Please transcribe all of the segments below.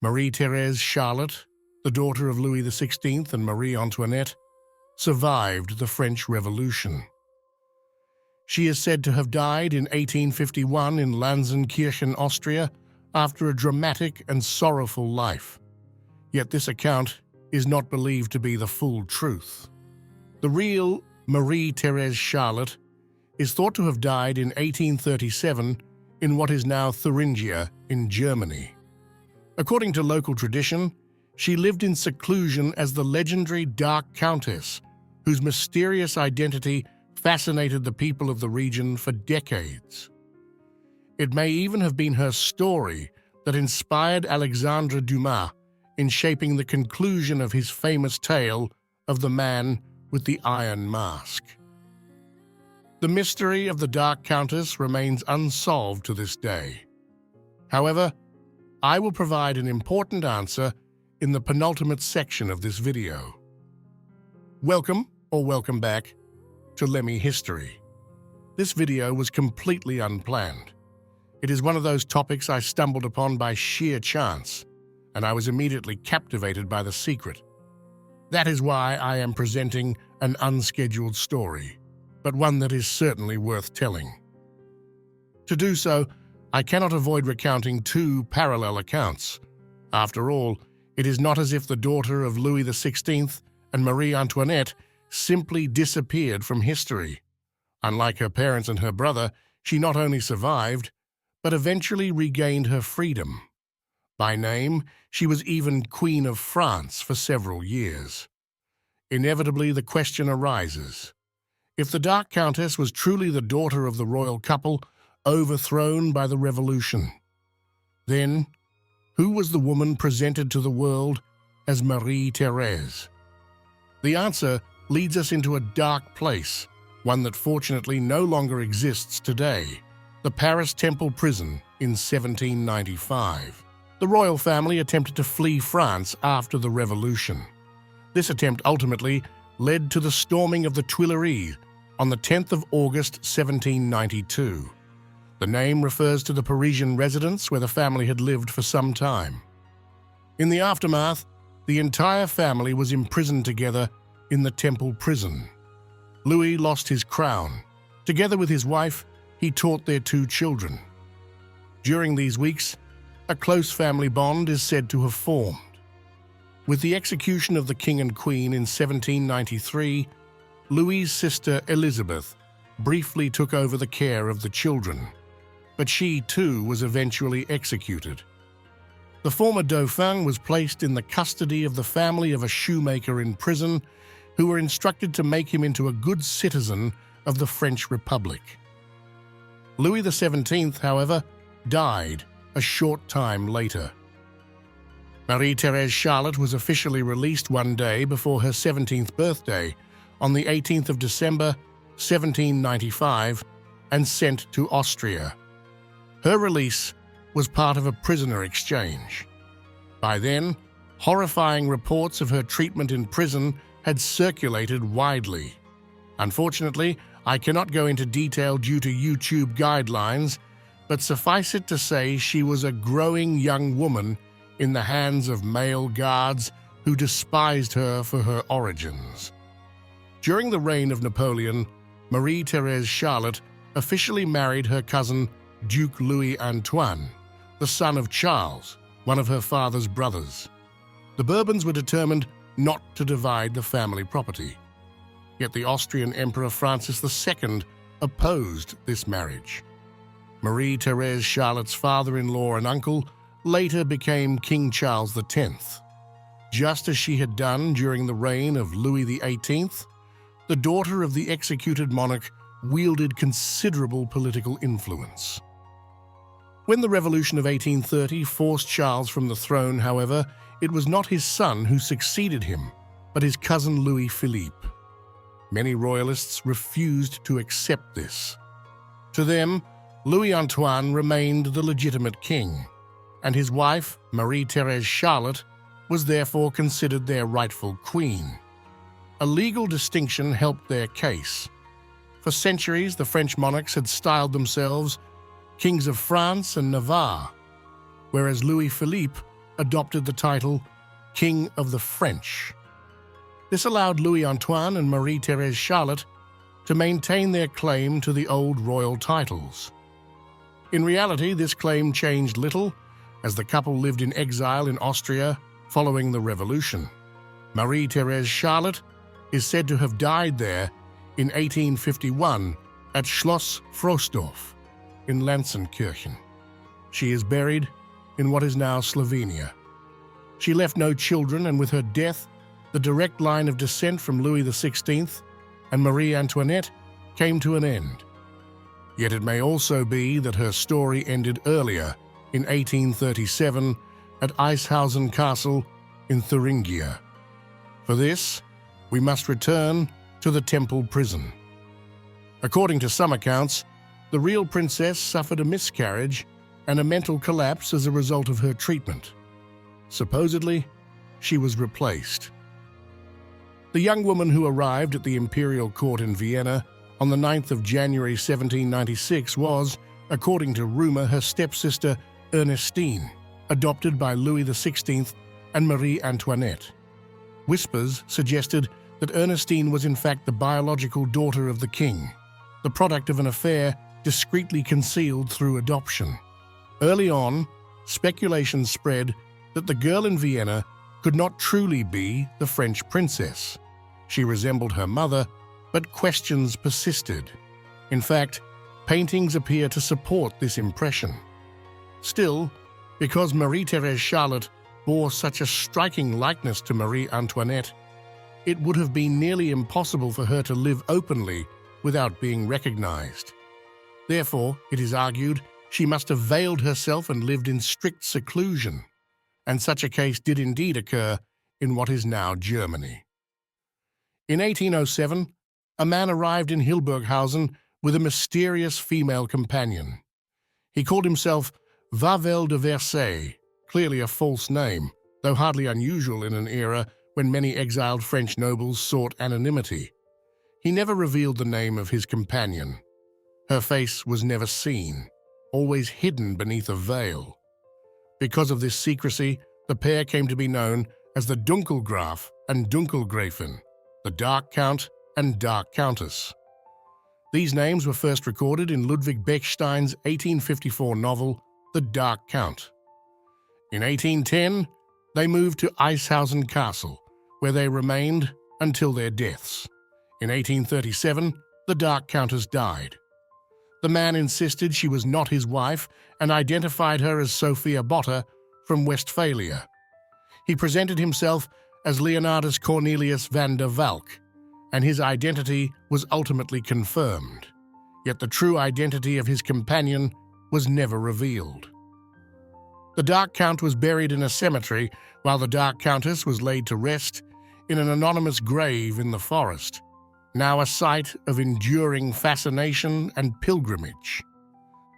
Marie Thérèse Charlotte, the daughter of Louis XVI and Marie Antoinette, survived the French Revolution. She is said to have died in 1851 in Lanzenkirchen, Austria, after a dramatic and sorrowful life. Yet this account is not believed to be the full truth. The real Marie Thérèse Charlotte is thought to have died in 1837 in what is now Thuringia in Germany. According to local tradition, she lived in seclusion as the legendary Dark Countess, whose mysterious identity fascinated the people of the region for decades. It may even have been her story that inspired Alexandre Dumas in shaping the conclusion of his famous tale of the man with the iron mask. The mystery of the Dark Countess remains unsolved to this day. However, I will provide an important answer in the penultimate section of this video. Welcome back to Lemmy History. This video was completely unplanned. It is one of those topics I stumbled upon by sheer chance, and I was immediately captivated by the secret. That is why I am presenting an unscheduled story, but one that is certainly worth telling. To do so, I cannot avoid recounting two parallel accounts. After all, it is not as if the daughter of Louis XVI and Marie Antoinette simply disappeared from history. Unlike her parents and her brother, she not only survived, but eventually regained her freedom. By name, she was even Queen of France for several years. Inevitably, the question arises: if the Dark Countess was truly the daughter of the royal couple overthrown by the Revolution, then who was the woman presented to the world as Marie Thérèse? The answer leads us into a dark place, one that fortunately no longer exists today: the Paris Temple prison in 1795. The royal family attempted to flee France after the Revolution. This attempt ultimately led to the storming of the Tuileries on the 10th of August 1792. The name refers to the Parisian residence where the family had lived for some time. In the aftermath, the entire family was imprisoned together in the Temple prison. Louis lost his crown. Together with his wife, he taught their two children. During these weeks, a close family bond is said to have formed. With the execution of the king and queen in 1793, Louis's sister Elizabeth briefly took over the care of the children, but she too was eventually executed. The former Dauphin was placed in the custody of the family of a shoemaker in prison, who were instructed to make him into a good citizen of the French Republic. Louis XVII, however, died a short time later. Marie Thérèse Charlotte was officially released one day before her 17th birthday, on the 18th of December, 1795, and sent to Austria. Her release was part of a prisoner exchange. By then, horrifying reports of her treatment in prison had circulated widely. Unfortunately, I cannot go into detail due to YouTube guidelines, but suffice it to say she was a growing young woman in the hands of male guards who despised her for her origins. During the reign of Napoleon, Marie Thérèse Charlotte officially married her cousin Duke Louis Antoine, the son of Charles, one of her father's brothers. The Bourbons were determined not to divide the family property. Yet the Austrian Emperor Francis II opposed this marriage. Marie Thérèse Charlotte's father-in-law and uncle later became King Charles X. Just as she had done during the reign of Louis XVIII, the daughter of the executed monarch wielded considerable political influence. When the Revolution of 1830 forced Charles from the throne, however, it was not his son who succeeded him, but his cousin Louis-Philippe. Many royalists refused to accept this. To them, Louis Antoine remained the legitimate king, and his wife, Marie Thérèse Charlotte, was therefore considered their rightful queen. A legal distinction helped their case. For centuries, the French monarchs had styled themselves kings of France and Navarre, whereas Louis-Philippe adopted the title King of the French. This allowed Louis Antoine and Marie Thérèse Charlotte to maintain their claim to the old royal titles. In reality, this claim changed little, as the couple lived in exile in Austria following the Revolution. Marie Thérèse Charlotte is said to have died there in 1851 at Schloss Frosdorf in Lanzenkirchen. She is buried in what is now Slovenia. She left no children, and with her death, the direct line of descent from Louis XVI and Marie Antoinette came to an end. Yet it may also be that her story ended earlier, in 1837, at Eishausen Castle in Thuringia. For this, we must return to the Temple prison. According to some accounts, the real princess suffered a miscarriage and a mental collapse as a result of her treatment. Supposedly, she was replaced. The young woman who arrived at the imperial court in Vienna on the 9th of January 1796 was, according to rumor, her stepsister Ernestine, adopted by Louis XVI and Marie Antoinette. Whispers suggested that Ernestine was in fact the biological daughter of the king, the product of an affair discreetly concealed through adoption. Early on, speculation spread that the girl in Vienna could not truly be the French princess. She resembled her mother, but questions persisted. In fact, paintings appear to support this impression. Still, because Marie Thérèse Charlotte bore such a striking likeness to Marie Antoinette, it would have been nearly impossible for her to live openly without being recognized. Therefore, it is argued, she must have veiled herself and lived in strict seclusion, and such a case did indeed occur in what is now Germany. In 1807, a man arrived in Hildburghausen with a mysterious female companion. He called himself Vavel de Versailles, clearly a false name, though hardly unusual in an era when many exiled French nobles sought anonymity. He never revealed the name of his companion. Her face was never seen, always hidden beneath a veil. Because of this secrecy, the pair came to be known as the Dunkelgraf and Dunkelgräfin, the Dark Count and Dark Countess. These names were first recorded in Ludwig Bechstein's 1854 novel, The Dark Count. In 1810, they moved to Eishausen Castle, where they remained until their deaths. In 1837, the Dark Countess died. The man insisted she was not his wife and identified her as Sophia Botta from Westphalia. He presented himself as Leonardus Cornelius van der Valk, and his identity was ultimately confirmed. Yet the true identity of his companion was never revealed. The Dark Count was buried in a cemetery, while the Dark Countess was laid to rest in an anonymous grave in the forest, now a site of enduring fascination and pilgrimage.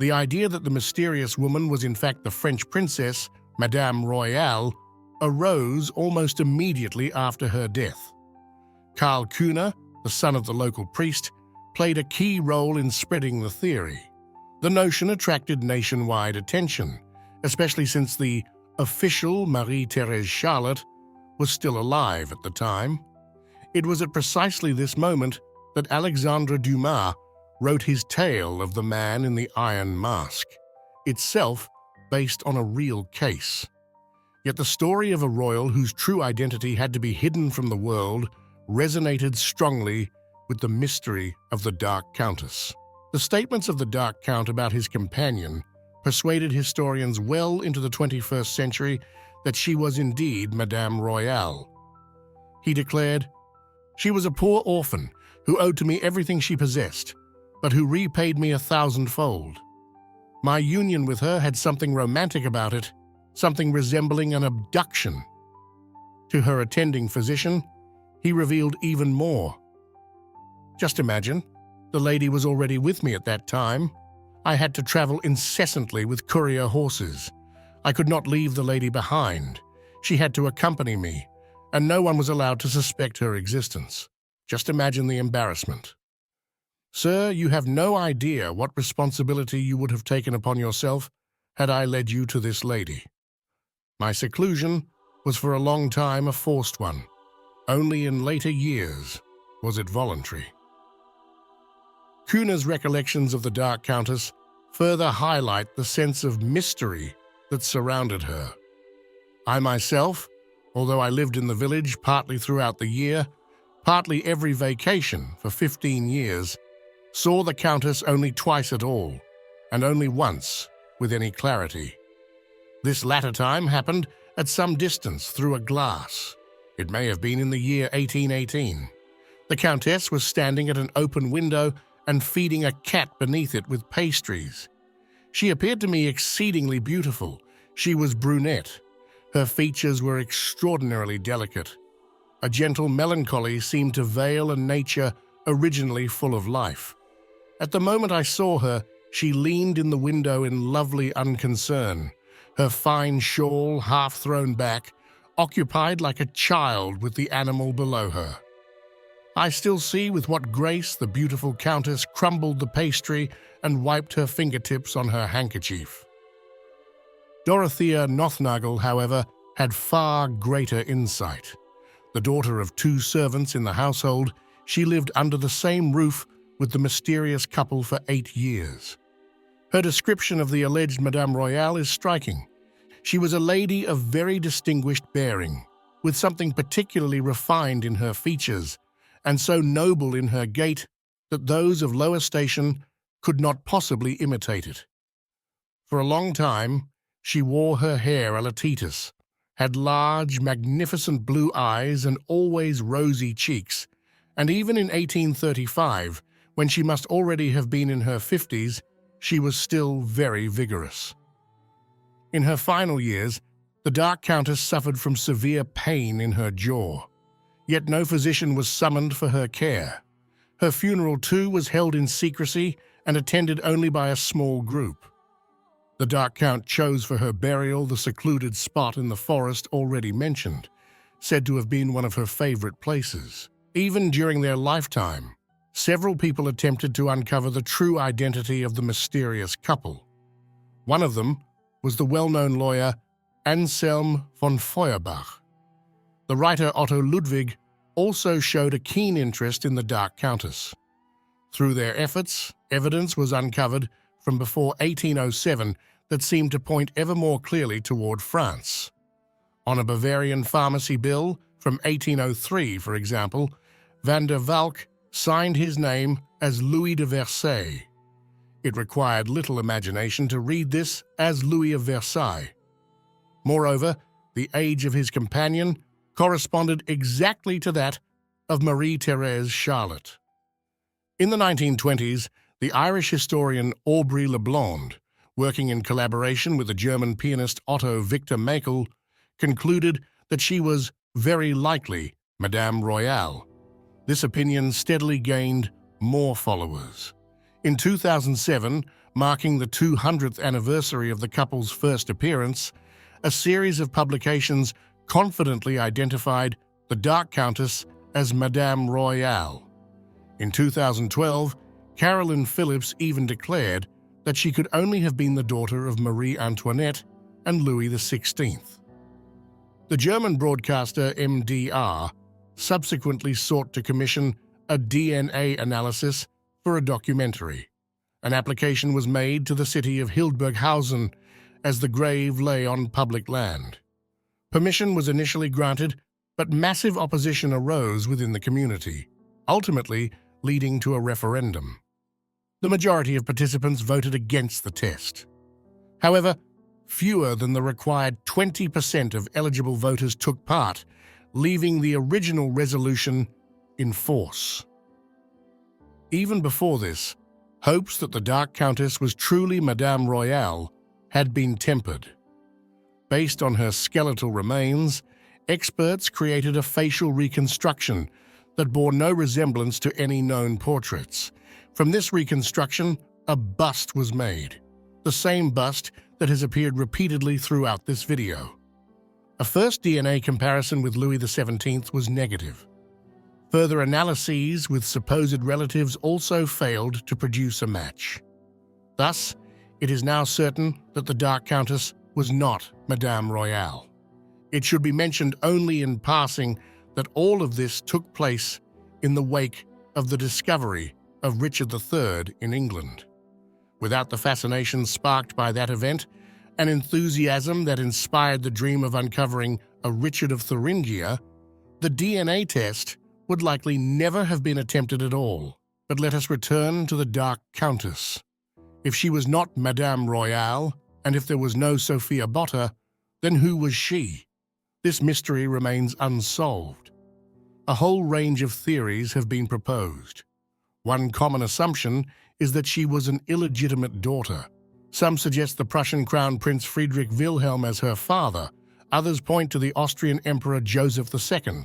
The idea that the mysterious woman was in fact the French princess, Madame Royale, arose almost immediately after her death. Karl Kuhner, the son of the local priest, played a key role in spreading the theory. The notion attracted nationwide attention, especially since the official Marie Thérèse Charlotte was still alive at the time. It was at precisely this moment that Alexandre Dumas wrote his tale of the man in the Iron Mask, itself based on a real case. Yet the story of a royal whose true identity had to be hidden from the world resonated strongly with the mystery of the Dark Countess. The statements of the Dark Count about his companion persuaded historians well into the 21st century that she was indeed Madame Royale. He declared, "She was a poor orphan who owed to me everything she possessed, but who repaid me 1,000-fold. My union with her had something romantic about it, something resembling an abduction." To her attending physician, he revealed even more. "Just imagine, the lady was already with me at that time. I had to travel incessantly with courier horses. I could not leave the lady behind. She had to accompany me, and no one was allowed to suspect her existence. Just imagine the embarrassment. Sir, you have no idea what responsibility you would have taken upon yourself had I led you to this lady." My seclusion was for a long time a forced one. Only in later years was it voluntary. Kuhne's recollections of the Dark Countess further highlight the sense of mystery that surrounded her. I myself, although I lived in the village partly throughout the year, partly every vacation for 15 years, saw the Countess only twice at all, and only once with any clarity. This latter time happened at some distance through a glass. It may have been in the year 1818. The Countess was standing at an open window and feeding a cat beneath it with pastries. She appeared to me exceedingly beautiful. She was brunette. Her features were extraordinarily delicate. A gentle melancholy seemed to veil a nature originally full of life. At the moment I saw her, she leaned in the window in lovely unconcern, her fine shawl half thrown back, occupied like a child with the animal below her. I still see with what grace the beautiful Countess crumbled the pastry and wiped her fingertips on her handkerchief. Dorothea Nothnagel, however, had far greater insight. The daughter of 2 servants in the household, she lived under the same roof with the mysterious couple for 8 years. Her description of the alleged Madame Royale is striking. She was a lady of very distinguished bearing, with something particularly refined in her features, and so noble in her gait that those of lower station could not possibly imitate it. For a long time, she wore her hair a la Titus, had large, magnificent blue eyes and always rosy cheeks, and even in 1835, when she must already have been in her 50s, she was still very vigorous. In her final years, the Dark Countess suffered from severe pain in her jaw, yet no physician was summoned for her care. Her funeral, too, was held in secrecy and attended only by a small group. The Dark Count chose for her burial the secluded spot in the forest already mentioned, said to have been one of her favorite places. Even during their lifetime, several people attempted to uncover the true identity of the mysterious couple. One of them was the well-known lawyer Anselm von Feuerbach. The writer Otto Ludwig also showed a keen interest in the Dark Countess. Through their efforts, evidence was uncovered from before 1807 that seemed to point ever more clearly toward France. On a Bavarian pharmacy bill from 1803, for example, van der Valk signed his name as Louis de Versailles. It required little imagination to read this as Louis of Versailles. Moreover, the age of his companion corresponded exactly to that of Marie Thérèse Charlotte. In the 1920s, the Irish historian Aubrey Leblond, working in collaboration with the German pianist Otto Victor Makel, concluded that she was very likely Madame Royale. This opinion steadily gained more followers. In 2007, marking the 200th anniversary of the couple's first appearance, a series of publications confidently identified the Dark Countess as Madame Royale. In 2012, Carolyn Phillips even declared that she could only have been the daughter of Marie Antoinette and Louis XVI. The German broadcaster MDR subsequently sought to commission a DNA analysis for a documentary. An application was made to the city of Hildburghausen as the grave lay on public land. Permission was initially granted, but massive opposition arose within the community, ultimately leading to a referendum. The majority of participants voted against the test. However, fewer than the required 20% of eligible voters took part, leaving the original resolution in force. Even before this, hopes that the Dark Countess was truly Madame Royale had been tempered. Based on her skeletal remains, experts created a facial reconstruction that bore no resemblance to any known portraits. From this reconstruction, a bust was made, the same bust that has appeared repeatedly throughout this video. A first DNA comparison with Louis XVII was negative. Further analyses with supposed relatives also failed to produce a match. Thus, it is now certain that the Dark Countess was not Madame Royale. It should be mentioned only in passing that all of this took place in the wake of the discovery of Richard III in England. Without the fascination sparked by that event, an enthusiasm that inspired the dream of uncovering a Richard of Thuringia, the DNA test would likely never have been attempted at all. But let us return to the Dark Countess. If she was not Madame Royale, and if there was no Sophia Botta, then who was she? This mystery remains unsolved. A whole range of theories have been proposed. One common assumption is that she was an illegitimate daughter. Some suggest the Prussian Crown Prince Friedrich Wilhelm as her father. Others point to the Austrian Emperor Joseph II.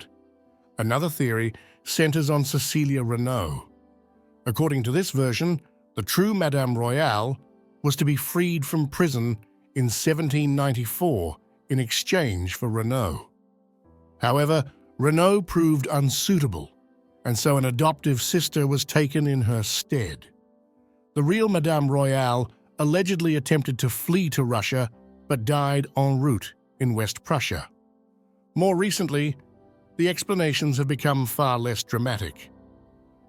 Another theory centers on Cecilia Renaud. According to this version, the true Madame Royale was to be freed from prison in 1794 in exchange for Renaud. However, Renaud proved unsuitable, and so an adoptive sister was taken in her stead. The real Madame Royale allegedly attempted to flee to Russia, but died en route in West Prussia. More recently, the explanations have become far less dramatic.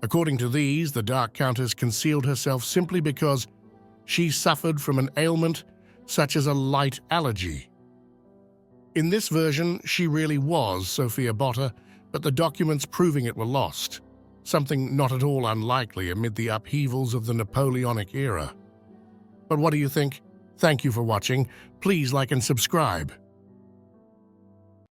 According to these, the Dark Countess concealed herself simply because she suffered from an ailment such as a light allergy. In this version, she really was Sophia Botta, but the documents proving it were lost, something not at all unlikely amid the upheavals of the Napoleonic era. But what do you think? Thank you for watching. Please like and subscribe.